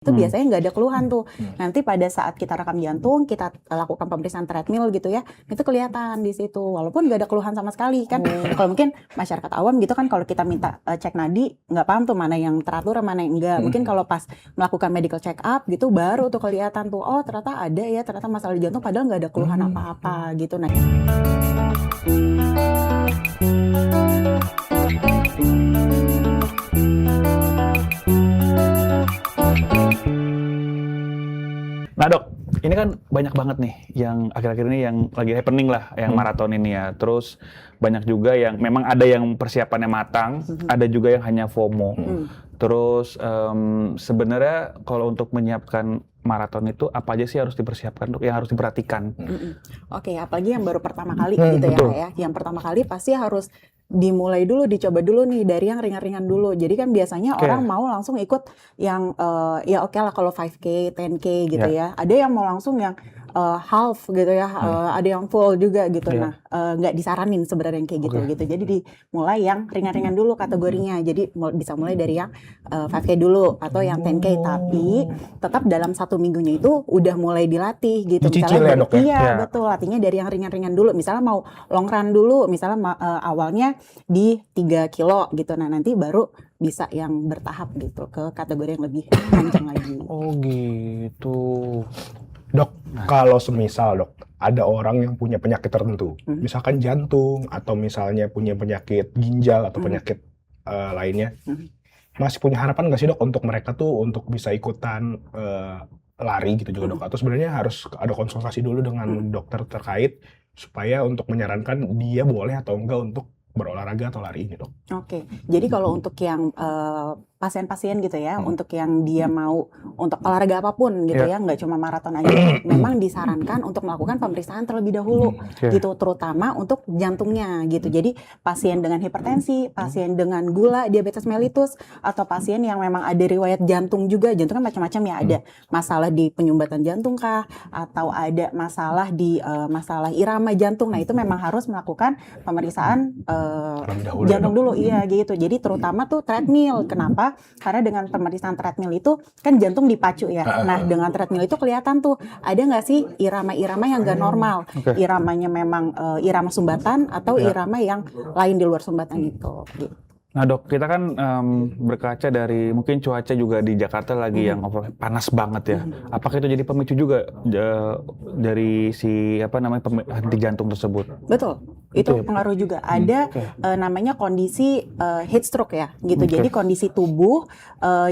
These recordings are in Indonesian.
itu biasanya nggak ada keluhan tuh. Nanti pada saat kita rekam jantung, kita lakukan pemeriksaan treadmill gitu ya, itu kelihatan di situ. Walaupun nggak ada keluhan sama sekali kan. Kalau mungkin masyarakat awam gitu kan, kalau kita minta cek nadi, nggak paham tuh mana yang teratur, mana yang enggak. Mungkin kalau pas melakukan medical check up gitu, baru tuh kelihatan tuh, oh ternyata ada ya, ternyata masalah di jantung, padahal nggak ada keluhan apa-apa gitu. Nah, Nah dok, ini kan banyak banget nih yang akhir-akhir ini yang lagi happening lah, yang maraton ini ya. Terus banyak juga yang memang ada yang persiapannya matang, ada juga yang hanya FOMO. Terus sebenarnya kalau untuk menyiapkan maraton itu apa aja sih harus dipersiapkan dok, yang harus diperhatikan? Oke, apalagi yang baru pertama kali gitu ya. Yang pertama kali pasti harus dimulai dulu, dicoba dulu nih dari yang ringan-ringan dulu. Jadi kan biasanya orang mau langsung ikut yang ya oke lah kalau 5K, 10K gitu ya. Ada yang mau langsung yang half gitu ya, ada yang full juga gitu. Nah, nggak disaranin sebenarnya yang kayak gitu. Jadi dimulai yang ringan-ringan dulu kategorinya. Jadi bisa mulai dari yang 5K dulu atau yang 10K, tapi tetap dalam 1 minggunya itu udah mulai dilatih gitu. Dicicil ya dok ya? Iya betul, latihnya dari yang ringan-ringan dulu. Misalnya mau long run dulu, misalnya awalnya di 3 kilo gitu. Nah nanti baru bisa yang bertahap gitu ke kategori yang lebih panjang lagi. Oh gitu. Dok, kalau semisal dok, ada orang yang punya penyakit tertentu, misalkan jantung atau misalnya punya penyakit ginjal atau penyakit lainnya, masih punya harapan nggak sih dok untuk mereka tuh untuk bisa ikutan lari gitu juga dok? Atau sebenarnya harus ada konsultasi dulu dengan dokter terkait supaya untuk menyarankan dia boleh atau enggak untuk berolahraga atau lari ini dok? Oke, jadi kalau untuk yang pasien-pasien gitu ya, untuk yang dia mau untuk olahraga apapun gitu ya, nggak cuma maraton aja, memang disarankan untuk melakukan pemeriksaan terlebih dahulu gitu, terutama untuk jantungnya gitu. Jadi pasien dengan hipertensi, pasien dengan gula, diabetes mellitus, atau pasien yang memang ada riwayat jantung juga, jantung kan macam-macam ya, ada masalah di penyumbatan jantung kah, atau ada masalah di masalah irama jantung. Nah itu memang harus melakukan pemeriksaan jantung dulu, iya gitu. Jadi terutama tuh treadmill. Kenapa? Karena dengan pemeriksaan treadmill itu kan jantung dipacu ya. Nah dengan treadmill itu kelihatan tuh ada nggak sih irama-irama yang nggak normal. Iramanya memang irama sumbatan atau irama yang lain di luar sumbatan gitu. Nah dok, kita kan berkaca dari mungkin cuaca juga di Jakarta lagi yang panas banget ya. Apakah itu jadi pemicu juga dari si henti jantung tersebut? Betul, itu pengaruh juga. Ada namanya kondisi heat stroke ya, gitu. Jadi kondisi tubuh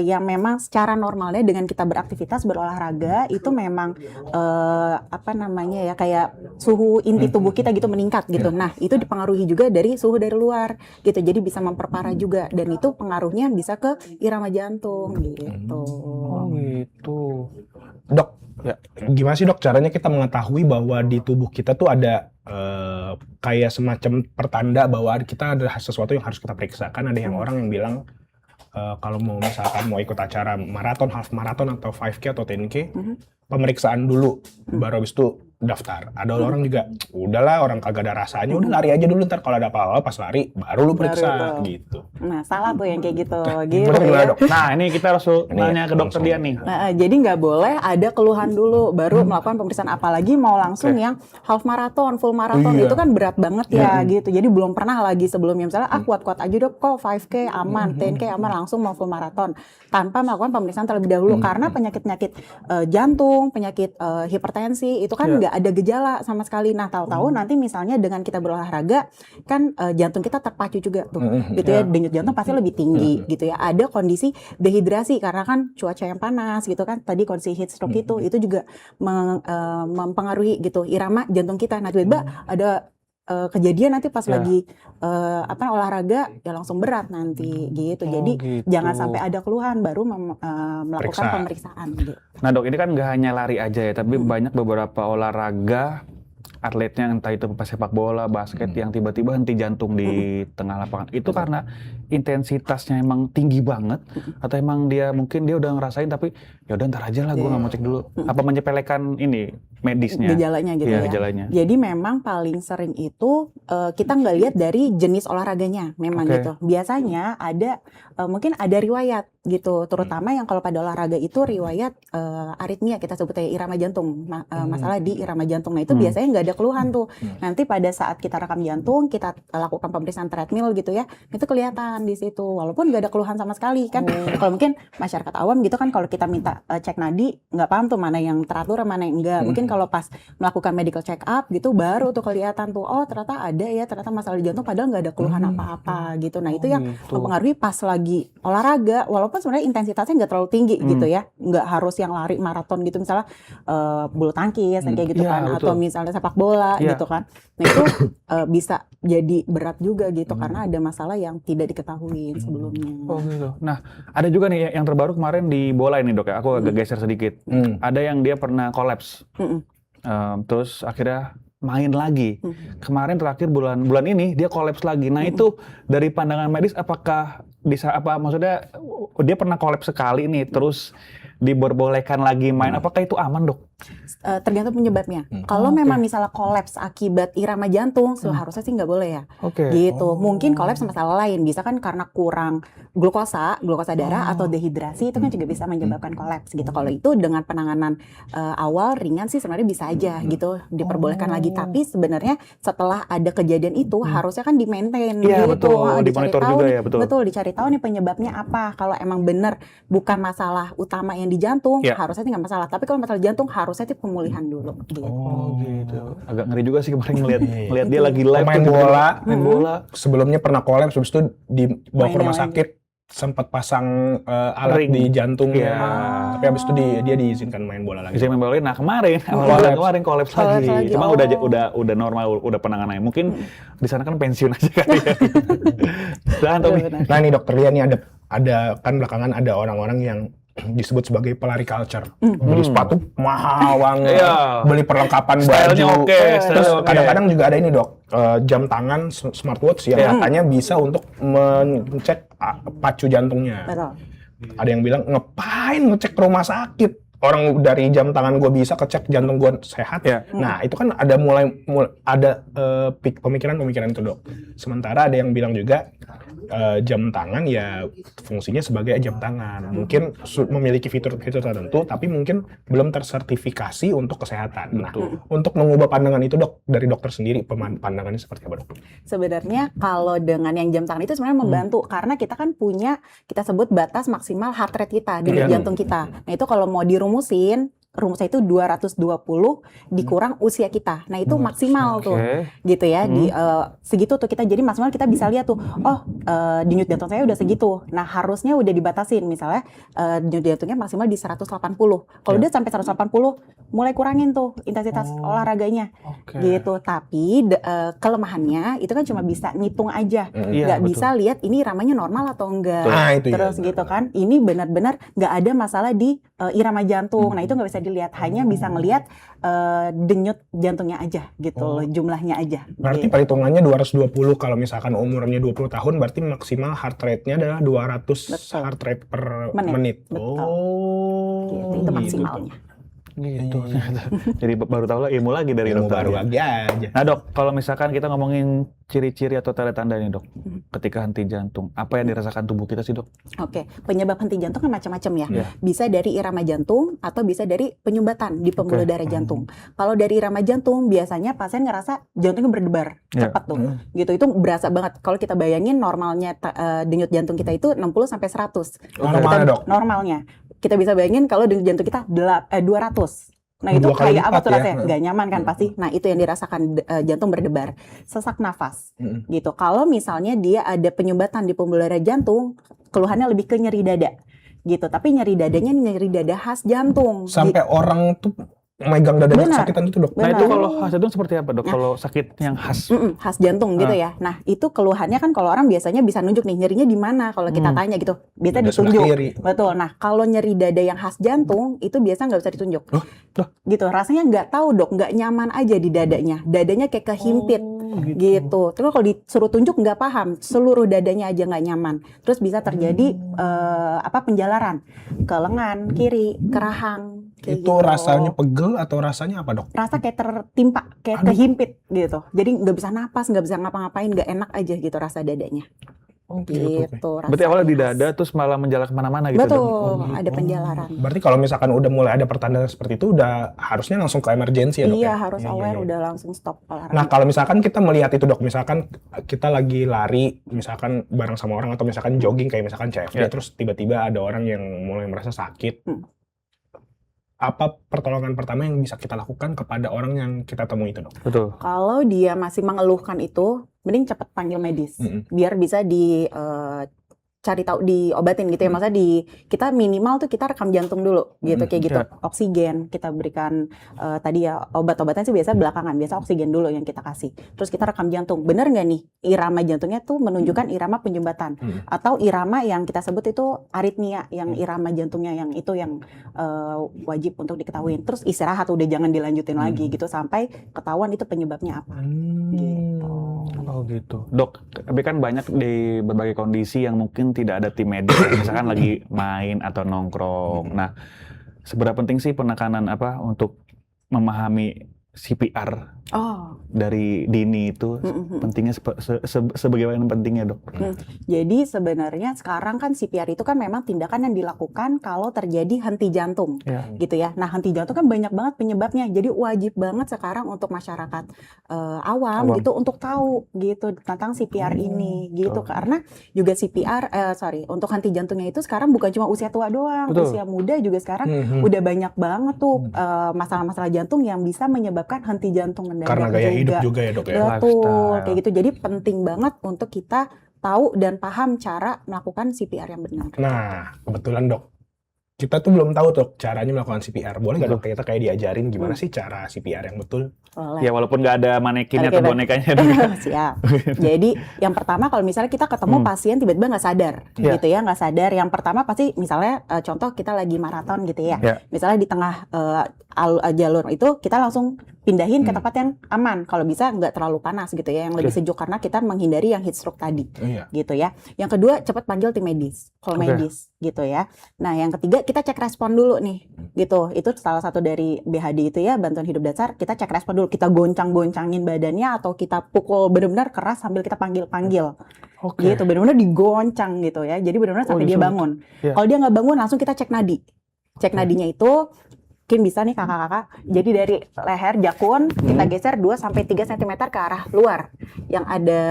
yang memang secara normalnya dengan kita beraktivitas berolahraga itu memang kayak suhu inti tubuh kita gitu meningkat gitu. Nah itu dipengaruhi juga dari suhu dari luar gitu. Jadi bisa memperparah juga, dan itu pengaruhnya bisa ke irama jantung gitu. Oh gitu. Dok, gimana sih dok caranya kita mengetahui bahwa di tubuh kita tuh ada kayak semacam pertanda bahwa kita ada sesuatu yang harus kita periksa? Kan ada yang orang yang bilang kalau misalkan mau ikut acara maraton, half maraton atau 5K atau 10K, pemeriksaan dulu, baru habis itu daftar. Ada orang juga, udahlah orang kagak ada rasanya, udah lari aja dulu, ntar kalau ada apa-apa pas lari baru lu periksa gitu. Nah salah tuh yang kayak gitu ya. dok. Nah ini kita harus nanya ke dokter dia nih. Jadi nggak boleh ada keluhan dulu baru melakukan pemeriksaan, apalagi mau langsung yang half maraton, full maraton itu kan berat banget ya gitu. Jadi belum pernah lagi sebelumnya misalnya kuat-kuat aja dok, kok 5K aman, 10K aman, langsung mau full maraton tanpa melakukan pemeriksaan terlebih dahulu. Karena penyakit-penyakit jantung, penyakit hipertensi itu kan nggak ada gejala sama sekali. Nah tahu-tahu nanti misalnya dengan kita berolahraga kan jantung kita terpacu juga tuh gitu ya, denyut jantung pasti lebih tinggi gitu ya. Ada kondisi dehidrasi karena kan cuaca yang panas gitu kan, tadi kondisi heat stroke itu juga mempengaruhi gitu irama jantung kita. Nah tiba-tiba ada kejadian nanti pas lagi olahraga ya langsung berat nanti gitu. Jadi jangan sampai ada keluhan baru melakukan pemeriksaan gitu. Nah dok, ini kan nggak hanya lari aja ya, tapi banyak beberapa olahraga atletnya, entah itu sepak bola, basket, yang tiba-tiba henti jantung di tengah lapangan. Itu karena intensitasnya emang tinggi banget, atau emang mungkin dia udah ngerasain tapi ya udah ntar aja lah, gue nggak mau cek dulu. Apa menyepelekan ini medisnya? Gejalanya gitu ya. Gejalanya. Jadi memang paling sering itu kita nggak lihat dari jenis olahraganya, memang gitu. Biasanya ada mungkin ada riwayat gitu. Terutama yang kalau pada olahraga itu riwayat aritmia, kita sebutnya irama jantung, masalah di irama jantung. Nah itu biasanya nggak ada keluhan tuh. Nanti pada saat kita rekam jantung, kita lakukan pemeriksaan treadmill gitu ya, itu kelihatan di situ. Walaupun nggak ada keluhan sama sekali kan. Kalau mungkin masyarakat awam gitu kan, kalau kita minta cek nadi, nggak paham tuh mana yang teratur, mana yang enggak. Mungkin kalau pas melakukan medical check up gitu, baru tuh kelihatan tuh, oh ternyata ada ya, ternyata masalah di jantung, padahal nggak ada keluhan apa-apa gitu. Nah itu yang mempengaruhi pas lagi olahraga, walaupun sebenarnya intensitasnya nggak terlalu tinggi gitu ya, nggak harus yang lari maraton gitu, misalnya bulu tangkis kayak gitu kan, atau misalnya sepak bola gitu kan. Nah itu bisa jadi berat juga gitu karena ada masalah yang tidak diketahui sebelumnya. Oh gitu. Nah ada juga nih yang terbaru kemarin di bola ini dok ya, aku agak geser sedikit. Ada yang dia pernah kolaps, terus akhirnya main lagi. Kemarin terakhir bulan ini dia kolaps lagi. Nah itu dari pandangan medis apakah maksudnya dia pernah kolaps sekali nih terus diperbolehkan lagi main, apakah itu aman dok? Tergantung penyebabnya. Kalau memang misalnya kolaps akibat irama jantung, seharusnya sih nggak boleh ya. Gitu. Mungkin kolaps masalah lain, bisa kan karena kurang glukosa darah atau dehidrasi, itu kan juga bisa menyebabkan kolaps gitu. Kalau itu dengan penanganan awal ringan sih sebenarnya bisa aja gitu, diperbolehkan lagi. Tapi sebenarnya setelah ada kejadian itu harusnya kan di-maintain Iya, gitu. betul. Dimonitor juga ya, betul. Betul, dicari tahu nih penyebabnya apa. Kalau emang benar bukan masalah utama yang di jantung, harusnya sih nggak masalah. Tapi kalau masalah jantung harusnya sih pemulihan dulu. Gitu. Oh gitu. Agak ngeri juga sih kemarin ngeliat dia lagi live main tuh, bola. Sebelumnya pernah kolaps, habis itu dibawa ke rumah sakit, sempat pasang alat di jantungnya. Tapi habis itu dia diizinkan main bola lagi. Bisa main bola. Nah kemarin kemarin kolaps lagi. Cuma udah normal, udah penanganannya. Mungkin di sana kan pensiun aja kali ya. Nah ini dokter Lia nih ada kan belakangan ada orang-orang yang disebut sebagai pelari culture. Beli sepatu mahal banget, beli perlengkapan baju. Terus kadang-kadang juga ada ini dok, jam tangan smartwatch yang katanya bisa untuk mengecek pacu jantungnya. Ada yang bilang ngapain ngecek ke rumah sakit? Orang dari jam tangan gue bisa kecek jantung gue sehat. Nah itu kan ada mulai ada pemikiran itu dok. Sementara ada yang bilang juga jam tangan ya fungsinya sebagai jam tangan. Mungkin memiliki fitur-fitur tertentu, tapi mungkin belum tersertifikasi untuk kesehatan. Nah, untuk mengubah pandangan itu dok, dari dokter sendiri pandangannya seperti apa dok? Sebenarnya kalau dengan yang jam tangan itu sebenarnya membantu karena kita kan punya, kita sebut batas maksimal heart rate kita di jantung kita. Nah itu kalau mau dirumusin, rumusnya itu 220 dikurang usia kita. Nah itu maksimal tuh gitu ya. Di segitu tuh kita, jadi maksimal kita bisa lihat tuh, denyut jantung saya udah segitu. Nah harusnya udah dibatasin, misalnya denyut jantungnya maksimal di 180. Kalau udah sampai 180 mulai kurangin tuh intensitas olahraganya gitu. Tapi kelemahannya itu kan cuma bisa ngitung aja, nggak bisa lihat ini iramanya normal atau enggak. Terus gitu kan, ini benar-benar nggak ada masalah di irama jantung. Nah itu nggak bisa dilihat, hanya bisa ngelihat denyut jantungnya aja gitu loh, jumlahnya aja. Berarti perhitungannya 220 kalau misalkan umurnya 20 tahun, berarti maksimal heart rate-nya adalah 200 heart rate per menit. Gitu, itu maksimalnya. Gitu. Jadi baru tahu lah ilmu lagi dari dokter. Baru aja. Nah dok, kalau misalkan kita ngomongin ciri-ciri atau tanda-tanda nih dok, ketika henti jantung, apa yang dirasakan tubuh kita sih dok? Penyebab henti jantung kan macam-macam ya. Bisa dari irama jantung atau bisa dari penyumbatan di pembuluh darah jantung. Kalau dari irama jantung biasanya pasien ngerasa jantungnya berdebar cepat tuh. Gitu, itu berasa banget. Kalau kita bayangin normalnya denyut jantung kita itu 60 sampai 100. Normalnya dok? Normalnya. Kita bisa bayangin kalau denyut jantung kita 200. Nah itu kayak apa tuh rasanya? Gak nyaman kan pasti. Nah itu yang dirasakan, jantung berdebar, sesak nafas gitu. Kalau misalnya dia ada penyumbatan di pembuluh darah jantung, keluhannya lebih ke nyeri dada gitu. Tapi nyeri dadanya nyeri dada khas jantung. Sampai orang tuh megang dadanya sakitan itu dok. Nah itu kalau khas jantung seperti apa dok? Kalau sakit yang khas? Khas jantung gitu ya. Nah itu keluhannya kan kalau orang biasanya bisa nunjuk nih nyerinya di mana kalau kita tanya gitu. Biasa ditunjuk. Betul. Nah kalau nyeri dada yang khas jantung itu biasa nggak bisa ditunjuk. Gitu. Rasanya nggak tahu dok, nggak nyaman aja di dadanya. Dadanya kayak kehimpit. Gitu. Terus kalau disuruh tunjuk nggak paham, seluruh dadanya aja nggak nyaman. Terus bisa terjadi penjalaran ke lengan kiri, ke rahang. Itu gitu. Rasanya pegel atau rasanya apa dok? Rasa kayak tertimpa, kayak kehimpit gitu. Jadi nggak bisa napas, nggak bisa ngapa-ngapain, nggak enak aja gitu rasa dadanya. gitu. Berarti awalnya di rasanya. dada terus malah menjalar kemana-mana gitu. Betul, Dok? ada penjalaran. Berarti kalau misalkan udah mulai ada pertanda seperti itu, udah harusnya langsung ke emergency ya dok Iya, ya? harus Iya, aware, iya. udah langsung stop olahraga. Nah kalau misalkan kita melihat itu dok, misalkan kita lagi lari, misalkan bareng sama orang atau misalkan jogging kayak misalkan CFD, terus tiba-tiba ada orang yang mulai merasa sakit. Apa pertolongan pertama yang bisa kita lakukan kepada orang yang kita temui itu dok? Betul. Kalau dia masih mengeluhkan itu, mending cepat panggil medis, biar bisa cari tahu diobatin gitu ya. Maksudnya kita minimal tuh kita rekam jantung dulu gitu, kayak gitu. Oksigen kita berikan, tadi ya obat-obatan sih biasa belakangan, biasa oksigen dulu yang kita kasih. Terus kita rekam jantung, bener nggak nih irama jantungnya tuh menunjukkan irama penyumbatan atau irama yang kita sebut itu aritmia, yang irama jantungnya yang itu yang wajib untuk diketahui. Terus istirahat, udah jangan dilanjutin lagi gitu sampai ketahuan itu penyebabnya apa. Gitu. Oh gitu. Dok, tapi kan banyak di berbagai kondisi yang mungkin tidak ada tim medis, misalkan lagi main atau nongkrong. Nah, seberapa penting sih penekanan untuk memahami CPR dari dini itu pentingnya sebagaimana pentingnya dok? Jadi sebenarnya sekarang kan CPR itu kan memang tindakan yang dilakukan kalau terjadi henti jantung, gitu ya. Nah henti jantung kan banyak banget penyebabnya. Jadi wajib banget sekarang untuk masyarakat awam gitu untuk tahu gitu tentang CPR ini, gitu. Karena juga CPR, untuk henti jantungnya itu sekarang bukan cuma usia tua doang, usia muda juga sekarang udah banyak banget tuh masalah-masalah jantung yang bisa menyebabkan henti jantung mendadak. Karena gaya hidup juga ya dok ya? Betul, kayak gitu. Jadi penting banget untuk kita tahu dan paham cara melakukan CPR yang benar. Nah, kebetulan dok, kita tuh belum tahu dok caranya melakukan CPR. Boleh nggak dok kita kayak diajarin gimana sih cara CPR yang betul? Boleh. Ya walaupun nggak ada manekinnya atau bonekanya. Siap. Jadi yang pertama kalau misalnya kita ketemu pasien tiba-tiba nggak sadar, gitu ya, nggak sadar. Yang pertama pasti misalnya contoh kita lagi maraton gitu ya, misalnya di tengah jalur itu kita langsung pindahin ke tempat yang aman. Kalau bisa nggak terlalu panas gitu ya, yang lebih sejuk karena kita menghindari yang heat stroke tadi, gitu ya. Yang kedua cepat panggil tim medis, call medis, gitu ya. Nah yang ketiga kita cek respon dulu nih, gitu. Itu salah satu dari BHD itu ya, bantuan hidup dasar. Kita cek respon dulu, kita goncang-goncangin badannya atau kita pukul benar-benar keras sambil kita panggil-panggil, gitu. Benar-benar digoncang gitu ya. Jadi benar-benar sampai dia bangun. Kalau dia nggak bangun langsung kita cek nadi. Cek nadinya itu mungkin bisa nih kakak-kakak. Jadi dari leher jakun kita geser 2-3 cm ke arah luar yang ada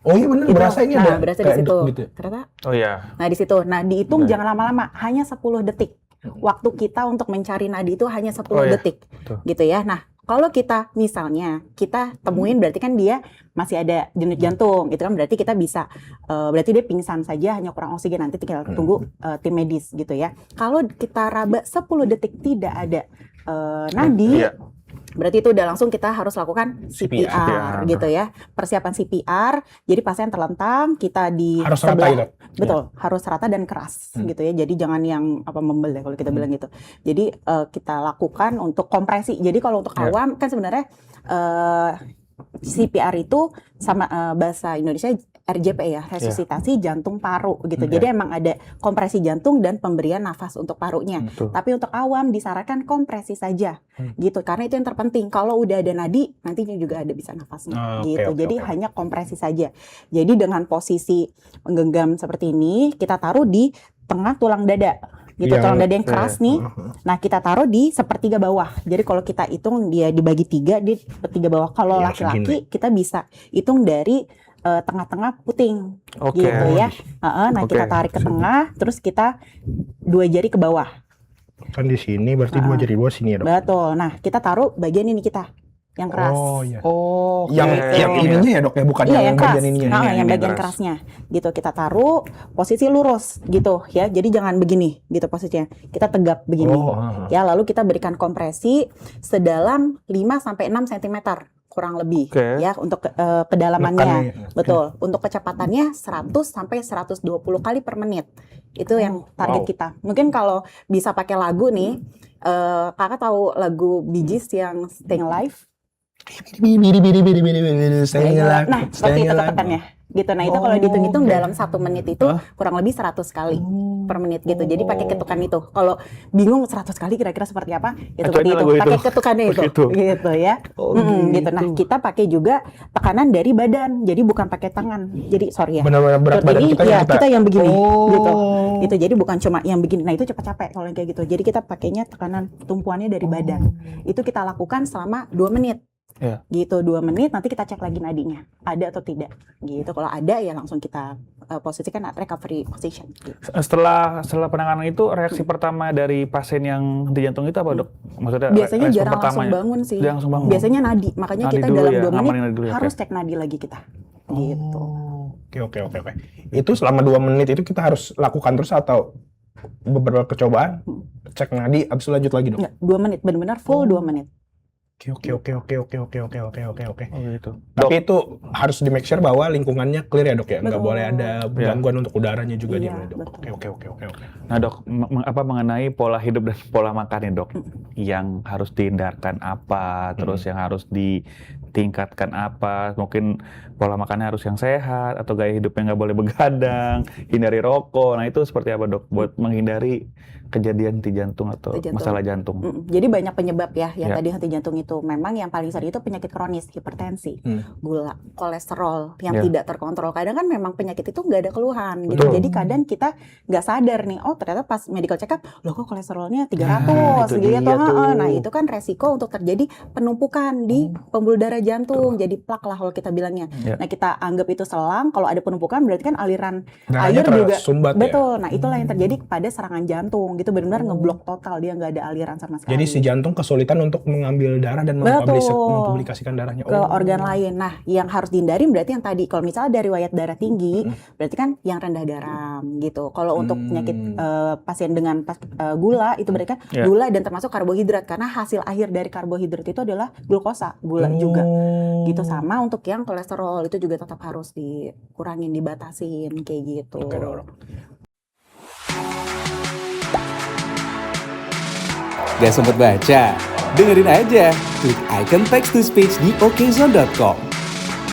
oh iya benar, berasa ini ada. Berasa di situ. Gitu. Ternyata. Oh iya. Nah di situ. Nah dihitung jangan lama-lama, hanya 10 detik. Waktu kita untuk mencari nadi itu hanya 10 detik. Gitu ya. Nah, kalau kita misalnya kita temuin berarti kan dia masih ada denyut jantung, itu kan berarti kita bisa berarti dia pingsan saja, hanya kurang oksigen, nanti tinggal tunggu tim medis gitu ya. Kalau kita raba 10 detik tidak ada nadi, berarti itu udah langsung kita harus lakukan CPR gitu ya. Persiapan CPR, jadi pasien terlentang, kita di harus sebelah, rata gitu. Betul, harus rata dan keras gitu ya. Jadi jangan yang membel ya kalau kita bilang gitu. Jadi kita lakukan untuk kompresi. Jadi kalau untuk awam kan sebenarnya CPR itu sama bahasa Indonesia RJP ya, resusitasi jantung paru gitu. Jadi emang ada kompresi jantung dan pemberian nafas untuk parunya. Tapi untuk awam disarankan kompresi saja gitu. Karena itu yang terpenting. Kalau udah ada nadi, nantinya juga ada bisa nafasnya gitu. Jadi hanya kompresi saja. Jadi dengan posisi menggenggam seperti ini, kita taruh di tengah tulang dada. Gitu, tulang dada yang keras nih. Nah, kita taruh di sepertiga bawah. Jadi kalau kita hitung dia dibagi 3, di sepertiga bawah. Kalau laki-laki kita bisa hitung dari tengah-tengah puting, gitu ya. Nah, kita tarik ke tengah, terus kita 2 jari ke bawah. Kan di sini berarti 2 jari 2 sini ya dok? Betul. Nah, kita taruh bagian ini kita. Yang keras. Oh iya. Yang ininya ya dok ya, bukan yang keras. bagian ininya. Yang bagian kerasnya. Gitu kita taruh posisi lurus gitu ya. Jadi jangan begini gitu posisinya. Kita tegap begini. Ya, lalu kita berikan kompresi sedalam 5-6 cm kurang lebih ya untuk kedalamannya. Betul. Untuk kecepatannya 100-120 kali per menit. Itu yang target kita. Mungkin kalau bisa pakai lagu nih, kakak tahu lagu Bee Gees yang Staying Alive? Staying alive. Nah, seperti itu ketekannya. gitu. Nah itu kalau dihitung-hitung dalam 1 menit itu kurang lebih 100 kali per menit gitu. Jadi pakai ketukan itu. Kalau bingung 100 kali kira-kira seperti apa, ya seperti itu. Pakai ketukannya itu, gitu ya. Gitu. Nah kita pakai juga tekanan dari badan. Jadi bukan pakai tangan. Jadi sorry ya. Benar-benar berat badan Jadi ya kita yang begini, gitu. Oh. Gitu. Jadi bukan cuma yang begini. Nah itu cepat capek kalau yang kayak gitu. Jadi kita pakainya tekanan tumpuannya dari badan. Itu kita lakukan selama 2 menit. Iya. Gitu 2 menit, nanti kita cek lagi nadinya ada atau tidak gitu. Kalau ada ya langsung kita posisikan at recovery position gitu. Setelah penanganan itu reaksi pertama dari pasien yang henti jantung itu apa, Dok? Maksudnya Biasanya respon jarang langsung pertamanya? bangun sih. Dia langsung bangun. Biasanya nadi, makanya Nadi kita dulu dalam ya, 2 menit ngamanin nadi dulu ya, harus oke. cek nadi lagi kita. Gitu. Oke. Itu selama 2 menit itu kita harus lakukan terus atau beberapa percobaan cek nadi abis itu lanjut lagi, Dok? Enggak, 2 menit benar-benar full 2 menit. Oke. Oh gitu. Tapi itu harus di make sure bahwa lingkungannya clear ya, Dok ya. Nggak Betul. boleh ada gangguan untuk udaranya juga di Iya, Dok. betul. Oke. Nah, Dok, mengenai pola hidup dan pola makan nih, Dok, yang harus dihindarkan apa, terus yang harus ditingkatkan apa, mungkin pola makannya harus yang sehat atau gaya hidupnya nggak boleh begadang, hindari rokok. Nah itu seperti apa, Dok, buat menghindari kejadian henti jantung atau masalah jantung? Jadi banyak penyebab ya yang tadi henti jantung itu. Memang yang paling sering itu penyakit kronis, hipertensi, gula, kolesterol yang tidak terkontrol. Kadang kan memang penyakit itu nggak ada keluhan gitu. Jadi kadang kita nggak sadar nih, oh ternyata pas medical check up, loh kok kolesterolnya 300 gitu. Nah itu kan resiko untuk terjadi penumpukan di pembuluh darah jantung. Jadi plak lah kalau kita bilangnya. Nah kita anggap itu selang, kalau ada penumpukan berarti kan aliran air juga. Betul, nah itulah yang terjadi pada serangan jantung. Itu benar-benar ngeblok total, dia nggak ada aliran sama sekali. Jadi si jantung kesulitan untuk mengambil darah dan mempublikasikan darahnya ke organ lain. Nah, yang harus dihindari berarti yang tadi, kalau misalnya ada riwayat darah tinggi, berarti kan yang rendah garam gitu. Kalau untuk penyakit pasien dengan gula, itu berarti kan gula dan termasuk karbohidrat, karena hasil akhir dari karbohidrat itu adalah glukosa, gula juga. Gitu. Sama untuk yang kolesterol itu juga tetap harus dikurangin, dibatasin kayak gitu. Gak sempet baca? Dengerin aja, klik icon text to speech di okezone.com.